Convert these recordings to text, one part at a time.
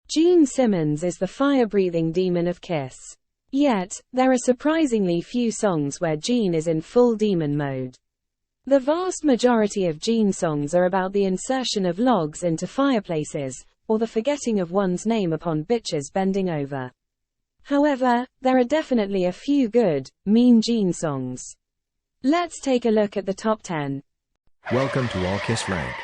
Gene Simmons is the fire-breathing demon of Kiss. Yet, there are surprisingly few songs where Gene is in full demon mode. The vast majority of Gene songs are about the insertion of logs into fireplaces, or the forgetting of one's name upon bitches bending over. However, there are definitely a few good, mean Gene songs. Let's take a look at the top 10. Welcome to All Kiss Rank.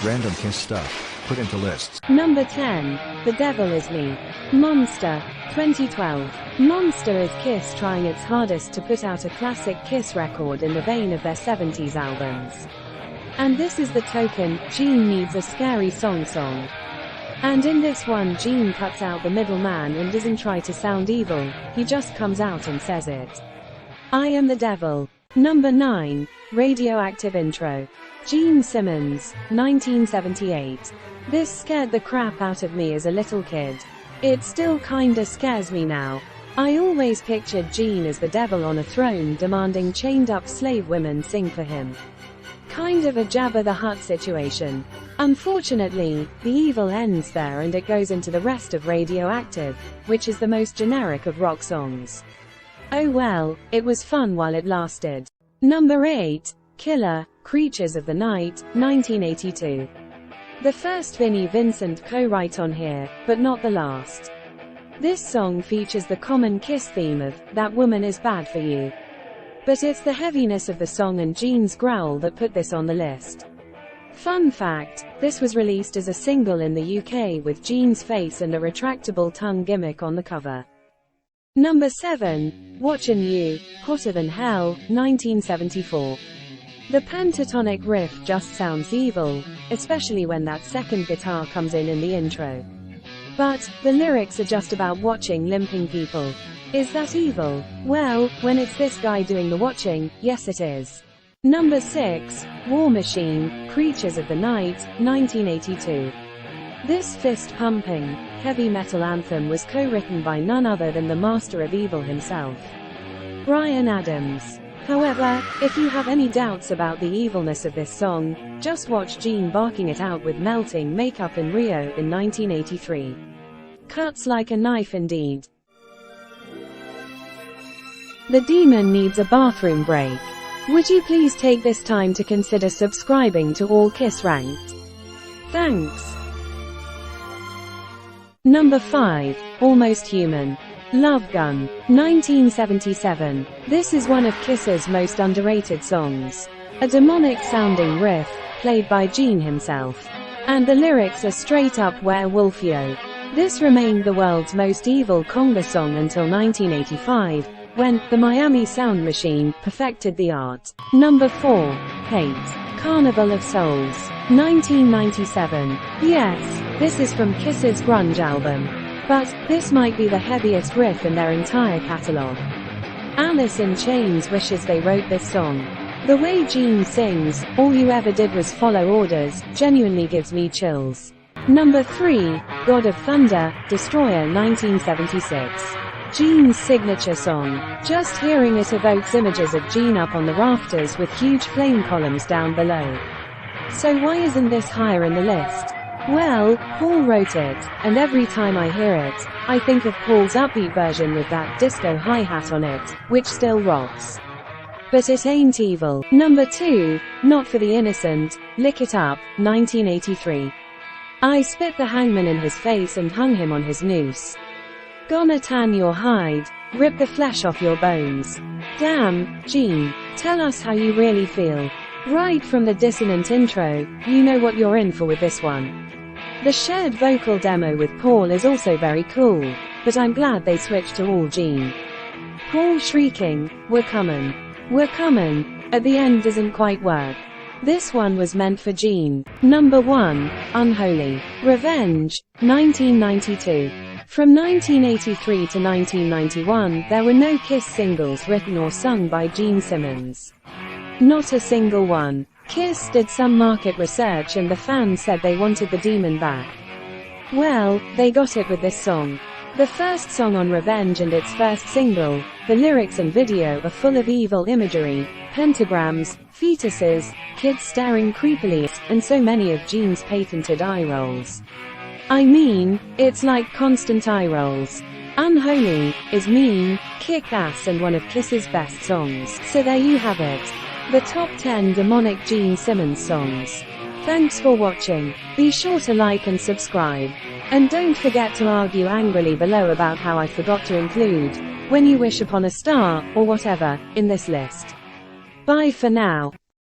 Random Kiss stuff, put into lists. Number 10. The Devil Is Me. Monster, 2012. Monster is Kiss trying its hardest to put out a classic Kiss record in the vein of their 70s albums. And this is the token, Gene needs a scary song. And in this one Gene cuts out the middleman and doesn't try to sound evil, he just comes out and says it. I am the devil. Number 9. Radioactive Intro. Gene Simmons, 1978. This scared the crap out of me as a little kid. It still kinda scares me now. I always pictured Gene as the devil on a throne demanding chained-up slave women sing for him. Kind of a Jabba the Hutt situation. Unfortunately, the evil ends there and it goes into the rest of Radioactive, which is the most generic of rock songs. Oh well, it was fun while it lasted. Number 8. Killer, Creatures of the Night, 1982. The first Vinnie Vincent co-write on here, but not the last. This song features the common Kiss theme of, "That woman is bad for you." But it's the heaviness of the song and Gene's growl that put this on the list. Fun fact, this was released as a single in the UK with Gene's face and a retractable tongue gimmick on the cover. Number 7. Watchin' You, Hotter Than Hell, 1974. The pentatonic riff just sounds evil, especially when that second guitar comes in the intro. But, the lyrics are just about watching limping people. Is that evil? Well, when it's this guy doing the watching, yes it is. Number 6. War Machine, Creatures of the Night, 1982. This fist-pumping, heavy metal anthem was co-written by none other than the Master of Evil himself, Bryan Adams. However, if you have any doubts about the evilness of this song, just watch Gene barking it out with melting makeup in Rio in 1983. Cuts like a knife indeed. The demon needs a bathroom break. Would you please take this time to consider subscribing to All Kiss Ranked? Thanks. Number 5. Almost Human. Love Gun, 1977. This is one of Kiss's most underrated songs. A demonic-sounding riff, played by Gene himself. And the lyrics are straight up werewolfio. This remained the world's most evil conga song until 1985, when the Miami Sound Machine perfected the art. Number 4. Hate. Carnival of Souls, 1997. Yes, this is from Kiss's grunge album. But, this might be the heaviest riff in their entire catalog. Alice in Chains wishes they wrote this song. The way Gene sings, "All you ever did was follow orders," genuinely gives me chills. Number 3. God of Thunder, Destroyer, 1976. Gene's signature song. Just hearing it evokes images of Gene up on the rafters with huge flame columns down below. So why isn't this higher in the list? Well, Paul wrote it, and every time I hear it, I think of Paul's upbeat version with that disco hi-hat on it, which still rocks. But it ain't evil. Number 2. Not for the Innocent, Lick It Up, 1983. I spit the hangman in his face and hung him on his noose. Gonna tan your hide, rip the flesh off your bones. Damn, Gene, tell us how you really feel. Right from the dissonant intro, you know what you're in for with this one. The shared vocal demo with Paul is also very cool, but I'm glad they switched to all Gene. Paul shrieking, "We're comin', we're comin'," at the end doesn't quite work. This one was meant for Gene. Number 1. Unholy. Revenge, 1992. From 1983 to 1991, there were no Kiss singles written or sung by Gene Simmons. Not a single one. Kiss did some market research and the fans said they wanted the demon back. Well, they got it with this song. The first song on Revenge and its first single, the lyrics and video are full of evil imagery, pentagrams, fetuses, kids staring creepily, and so many of Gene's patented eye rolls. I mean, it's like constant eye rolls. Unholy is mean, kick-ass, and one of Kiss's best songs. So there you have it. The top 10 demonic Gene Simmons songs. Thanks for watching. Be sure to like and subscribe. And don't forget to argue angrily below about how I forgot to include When You Wish Upon a Star, or whatever, in this list. Bye for now.